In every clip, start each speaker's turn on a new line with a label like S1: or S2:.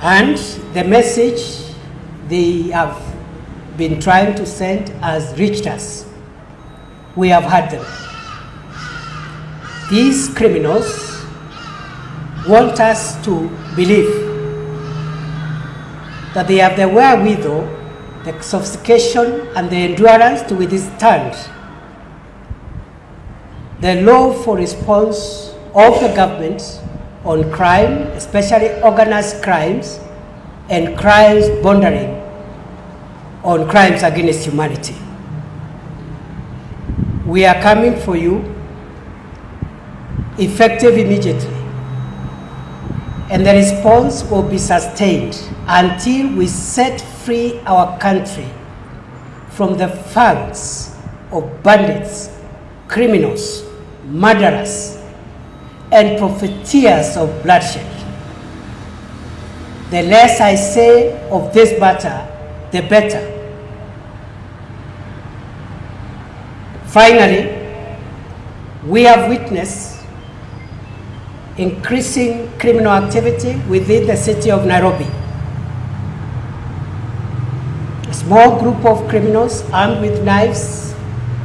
S1: And the message they have been trying to send has reached us. We have heard them. These criminals want us to believe that they have the wherewithal, the sophistication, and the endurance to withstand the lawful response of the government on crime, especially organized crimes and crimes bordering on crimes against humanity. We are coming for you, effective immediately, and the response will be sustained until we set free our country from the fangs of bandits, criminals, murderers, and profiteers of bloodshed. The less I say of this matter, the better. Finally, we have witnessed increasing criminal activity within the city of Nairobi. A small group of criminals armed with knives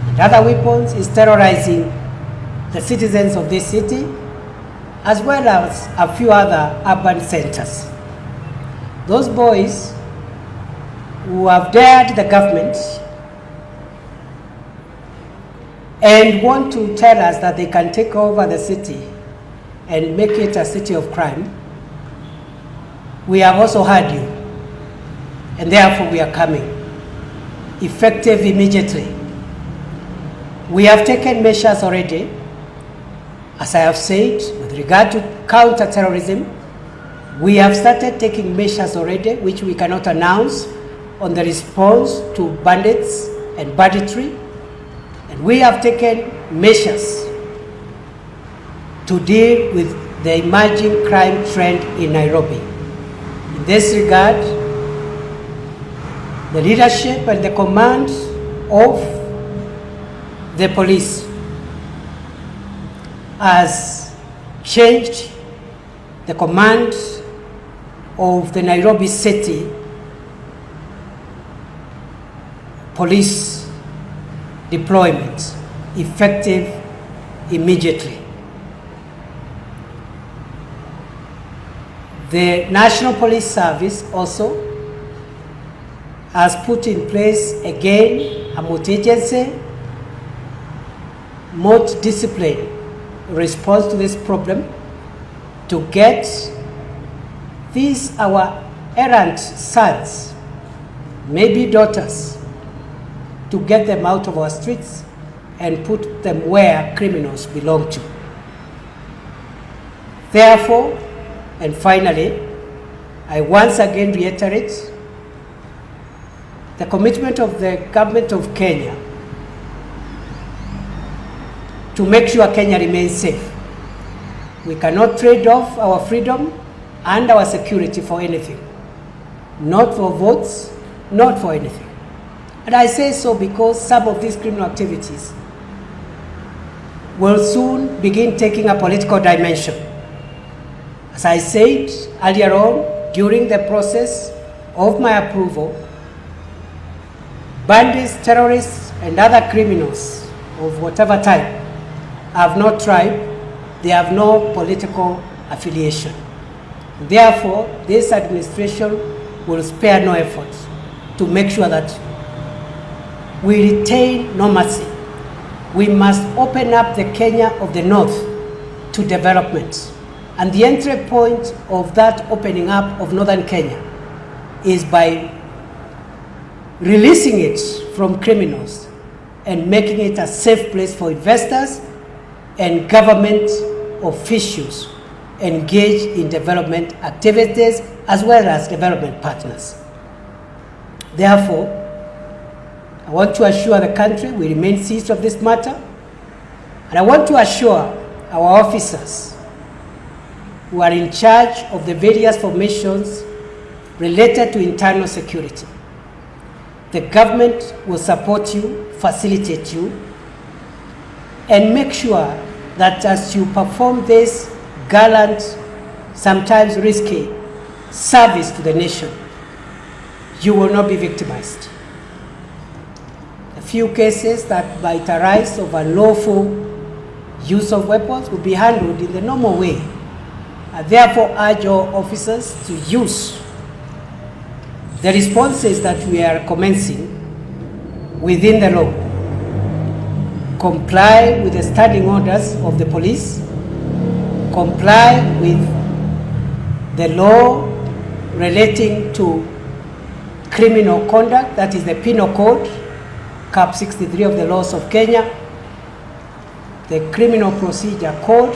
S1: and other weapons is terrorizing the citizens of this city, as well as a few other urban centers. Those boys who have dared the government and want to tell us that they can take over the city and make it a city of crime, we have also heard you, and therefore we are coming, effective immediately. We have taken measures already, as I have said, with regard to counter-terrorism. We have started taking measures already, which we cannot announce, on the response to bandits and banditry. And we have taken measures to deal with the emerging crime trend in Nairobi. In this regard, the leadership and the command of the police has changed the command of the Nairobi City police deployment, effective immediately. The National Police Service also has put in place again a multi-agency, multi-discipline response to this problem to get these our errant sons, maybe daughters, to get them out of our streets and put them where criminals belong to. Therefore, and finally, I once again reiterate the commitment of the government of Kenya to make sure Kenya remains safe. We cannot trade off our freedom and our security for anything, not for votes, not for anything. And I say so because some of these criminal activities will soon begin taking a political dimension. As I said earlier on, during the process of my approval, bandits, terrorists, and other criminals of whatever type have no tribe, they have no political affiliation. Therefore, this administration will spare no effort to make sure that we retain normalcy. We must open up the Kenya of the North to development. And the entry point of that opening up of Northern Kenya is by releasing it from criminals and making it a safe place for investors and government officials engaged in development activities as well as development partners. Therefore, I want to assure the country we remain seized of this matter, and I want to assure our officers who are in charge of the various formations related to internal security. The government will support you, facilitate you, and make sure that as you perform this gallant, sometimes risky, service to the nation, you will not be victimized. A few cases that might arise of unlawful use of weapons will be handled in the normal way. I therefore urge all officers to use the responses that we are commencing within the law, comply with the standing orders of the police, comply with the law relating to criminal conduct, that is the Penal Code, Cap 63 of the laws of Kenya, the Criminal Procedure Code,